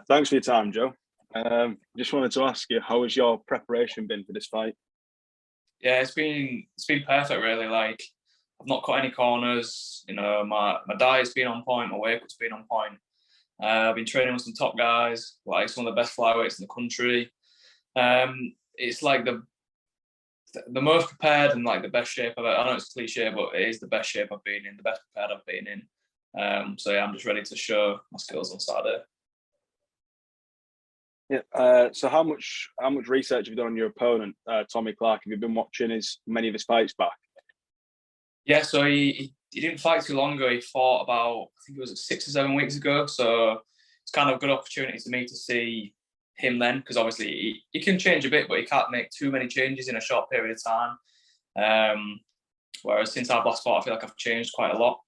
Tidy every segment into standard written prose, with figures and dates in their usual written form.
Thanks for your time, Joe. Just wanted to ask you, how has your preparation been for this fight? Yeah, it's been perfect really. Like I've not cut any corners. You know, my diet's been on point, my workout's been on point. I've been training with some top guys, like some of the best flyweights in the country. It's like the most prepared and like the best shape I've. I know it's cliche, but it is the best shape I've been in, the best prepared I've been in. So yeah, I'm just ready to show my skills on Saturday. Yeah. So how much research have you done on your opponent, Tommy Clarke? Have you been watching many of his fights back? Yeah, so he didn't fight too long ago. He fought about, I think it was 6 or 7 weeks ago. So it's kind of a good opportunity to me to see him then, because obviously he can change a bit, but he can't make too many changes in a short period of time. Whereas since I've last fought, I feel like I've changed quite a lot.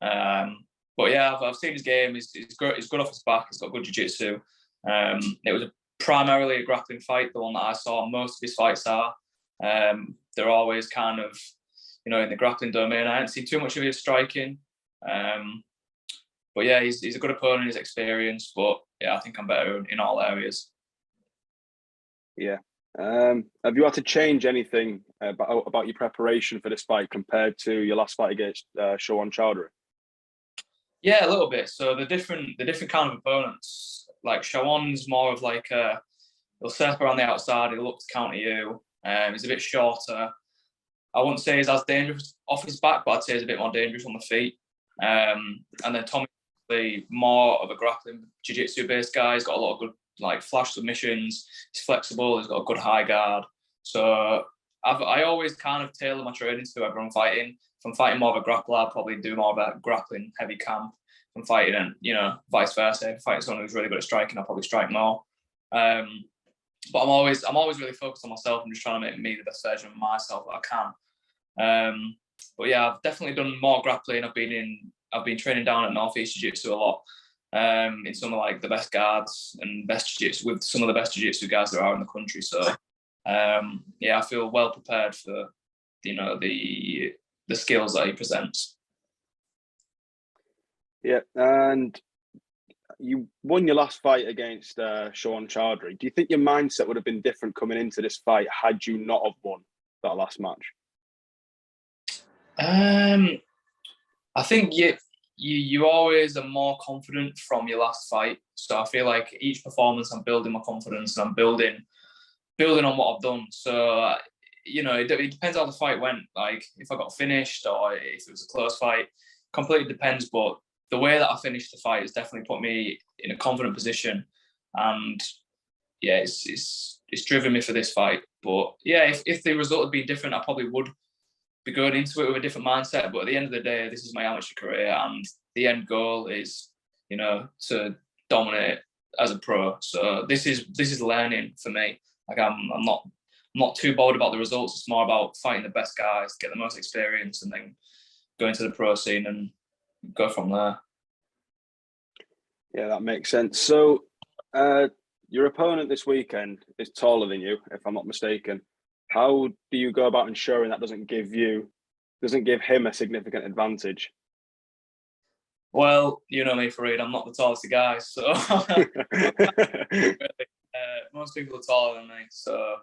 But yeah, I've seen his game. He's good off his back. He's got good jiu-jitsu. It was primarily a grappling fight, the one that I saw. Most of his fights are. They're always kind of, you know, in the grappling domain. I haven't seen too much of his striking. But yeah, he's a good opponent, he's experienced. But yeah, I think I'm better in all areas. Yeah. Have you had to change anything about your preparation for this fight compared to your last fight against Shawan Chowdhury? Yeah, a little bit. So the different kind of opponents, like Shawan's more of like he'll set up around the outside, he'll look to counter you. He's a bit shorter. I wouldn't say he's as dangerous off his back, but I'd say he's a bit more dangerous on the feet. And then Tommy, more of a grappling jiu-jitsu based guy. He's got a lot of good like flash submissions. He's flexible. He's got a good high guard. So I always kind of tailor my training to whoever I'm fighting. If I'm fighting more of a grappler, I'll probably do more of a grappling heavy camp. If I'm fighting, and you know, vice versa. If I'm fighting someone who's really good at striking, I'll probably strike more. But I'm always really focused on myself. I'm just trying to make me the best version of myself that I can. But yeah, I've definitely done more grappling. I've been training down at Northeast Jiu-Jitsu a lot. In some of like the best guards and best jiu-jitsu with some of the best jiu-jitsu guys there are in the country. So yeah, I feel well prepared for, you know, the skills that he presents. Yeah, and you won your last fight against Shawan Chowdhury. Do you think your mindset would have been different coming into this fight had you not have won that last match? I think you always are more confident from your last fight. So I feel like each performance, I'm building my confidence and I'm building on what I've done. So, you know, it depends how the fight went. Like if I got finished or if it was a close fight, completely depends. But the way that I finished the fight has definitely put me in a confident position. And yeah, it's driven me for this fight. But yeah, if the result had been different, I probably would be going into it with a different mindset. But at the end of the day, this is my amateur career, and the end goal is, you know, to dominate as a pro. So this is learning for me. Like I'm not too bothered about the results. It's more about fighting the best guys, get the most experience, and then go into the pro scene and go from there. Yeah, that makes sense. So your opponent this weekend is taller than you, if I'm not mistaken. How do you go about ensuring that doesn't give him a significant advantage? Well, you know me, Fareed, I'm not the tallest guy, so most people are taller than me. So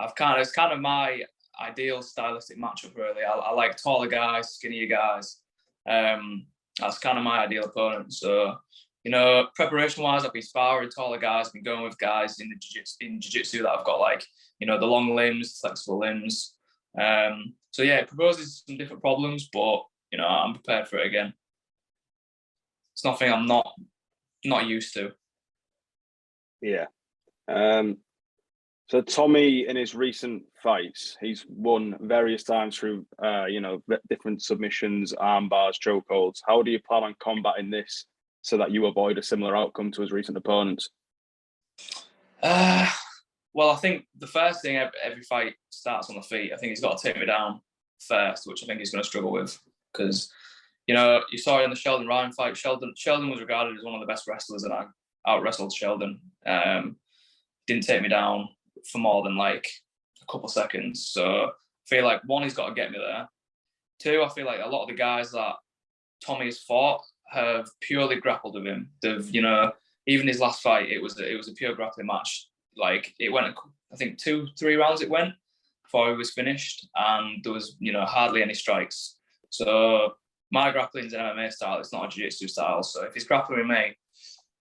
it's kind of my ideal stylistic matchup, really. I like taller guys, skinnier guys. That's kind of my ideal opponent. So, you know, preparation-wise, I've been sparring taller guys, I've been going with guys in jiu-jitsu that I've got like, you know, the long limbs, flexible limbs. So yeah, it proposes some different problems, but you know, I'm prepared for it again. It's nothing I'm not used to. Yeah. So Tommy, in his recent fights, he's won various times through, you know, different submissions, arm bars, chokeholds. How do you plan on combating this so that you avoid a similar outcome to his recent opponents? Well, I think the first thing, every fight starts on the feet. I think he's got to take me down first, which I think he's going to struggle with because, you know, you saw in the Sheldon Ryan fight, Sheldon was regarded as one of the best wrestlers, and I out-wrestled Sheldon. Didn't take me down for more than like a couple seconds. So I feel like, one, he's got to get me there. Two, I feel like a lot of the guys that Tommy has fought have purely grappled with him. They've, you know, even his last fight, it was a pure grappling match. Like it went, I think 2-3 rounds it went before he was finished, and there was hardly any strikes. So my grappling's an MMA style. It's not a jiu-jitsu style. So if he's grappling with me,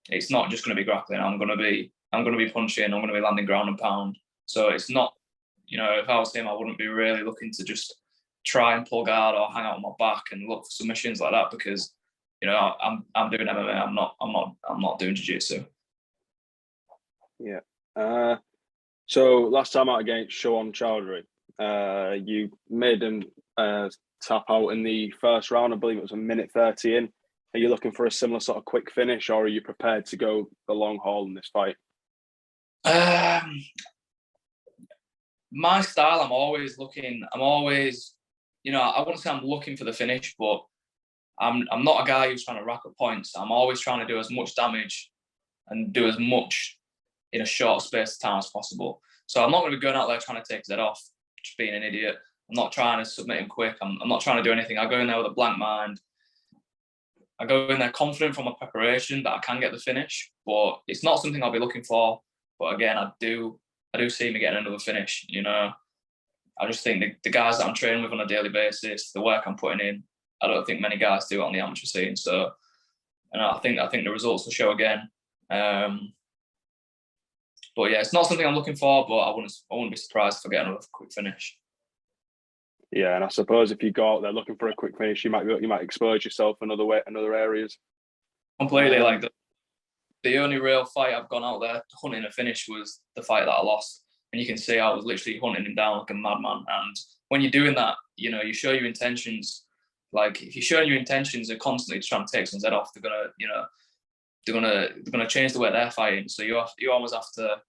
it's not just going to be grappling. I'm going to be punching. I'm going to be landing ground and pound. So it's not, if I was him, I wouldn't be really looking to just try and pull guard or hang out on my back and look for submissions like that, because I'm doing MMA. I'm not doing jiu-jitsu. Yeah. So last time out against Shawan Chowdhury, you made him tap out in the first round. I believe it was 1:30 in. Are you looking for a similar sort of quick finish, or are you prepared to go the long haul in this fight? My style, I'm always, I wouldn't say I'm looking for the finish, but I'm not a guy who's trying to rack up points. I'm always trying to do as much damage and do as much in a short space of time as possible. So I'm not going to be going out there trying to take his head off, just being an idiot. I'm not trying to submit him quick. I'm not trying to do anything. I go in there with a blank mind. I go in there confident from my preparation that I can get the finish, but it's not something I'll be looking for. But again, I do see me getting another finish. I just think the guys that I'm training with on a daily basis, the work I'm putting in, I don't think many guys do it on the amateur scene. So, and I think the results will show again. But yeah, it's not something I'm looking for, but I wouldn't be surprised if I get another quick finish. Yeah, and I suppose if you go out there looking for a quick finish, you might expose yourself in other areas. Completely. Like the only real fight I've gone out there hunting a finish was the fight that I lost, and you can see I was literally hunting him down like a madman. And when you're doing that, you show your intentions. Like if you're showing your intentions of constantly trying to take someone's head off, they're gonna change the way they're fighting. So you almost have to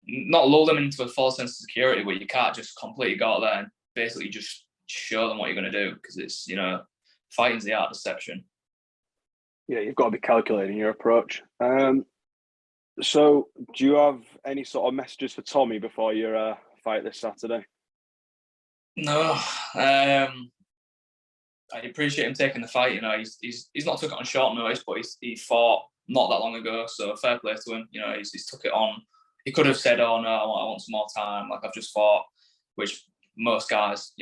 not lull them into a false sense of security where you can't just completely go out there and basically just show them what you're going to do, because it's fighting's the art of deception. Yeah, you've got to be calculating your approach. So do you have any sort of messages for Tommy before your fight this Saturday? No. I appreciate him taking the fight. He's not took it on short notice, but he fought not that long ago, so fair play to him. He's took it on. He could have said, "Oh no, I want some more time. Like I've just fought," which most guys,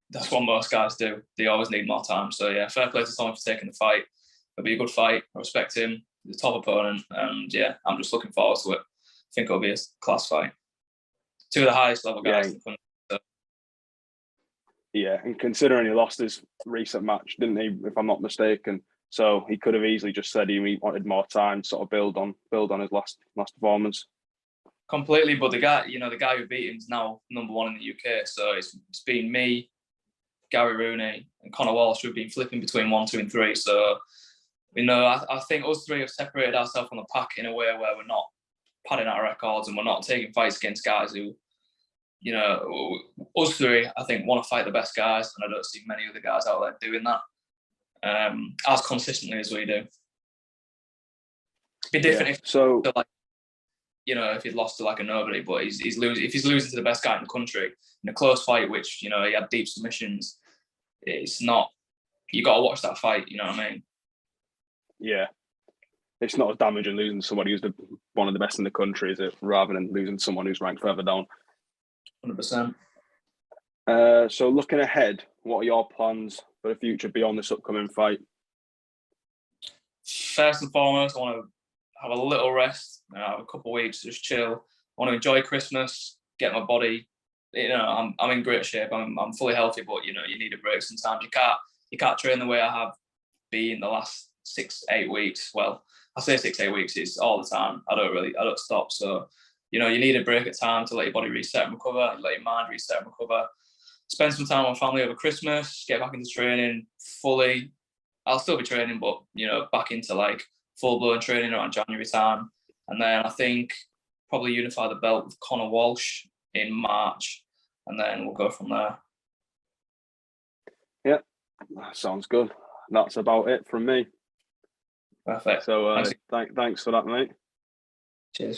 that's what most guys do. They always need more time. So yeah, fair play to Tommy for taking the fight. It'll be a good fight. I respect him. He's a top opponent, and yeah, I'm just looking forward to it. I think it'll be a class fight. Two of the highest level guys in the country. Yeah, and considering he lost his recent match, didn't he, if I'm not mistaken? So he could have easily just said he wanted more time, sort of build on his last performance. Completely, but the guy who beat him is now #1 in the UK. So it's been me, Gary Rooney, and Connor Walsh who've been flipping between 1, 2, and 3. So I think us three have separated ourselves from the pack in a way where we're not padding our records and we're not taking fights against guys who, us three, I think, want to fight the best guys, and I don't see many other guys out there doing that as consistently as we do. It'd be different if he'd lost to like a nobody, but he's losing. If he's losing to the best guy in the country in a close fight, which he had deep submissions, it's not. You got to watch that fight. You know what I mean? Yeah, it's not as damaging losing to somebody who's one of the best in the country, is it? Rather than losing to someone who's ranked further down. 100%. So looking ahead, what are your plans for the future beyond this upcoming fight? First and foremost, I want to have a little rest. Have a couple of weeks, just chill. I want to enjoy Christmas, get my body. I'm in great shape. I'm fully healthy, but you need a break sometimes. You can't train the way I have been the last 6-8 weeks. Well, I say 6-8 weeks is all the time. I don't stop. So, you need a break at time to let your body reset and recover, let your mind reset and recover. Spend some time with family over Christmas, get back into training fully. I'll still be training, but, back into like full-blown training around January time. And then I think probably unify the belt with Connor Walsh in March, and then we'll go from there. Yeah, that sounds good. That's about it from me. Perfect. So thanks for that, mate.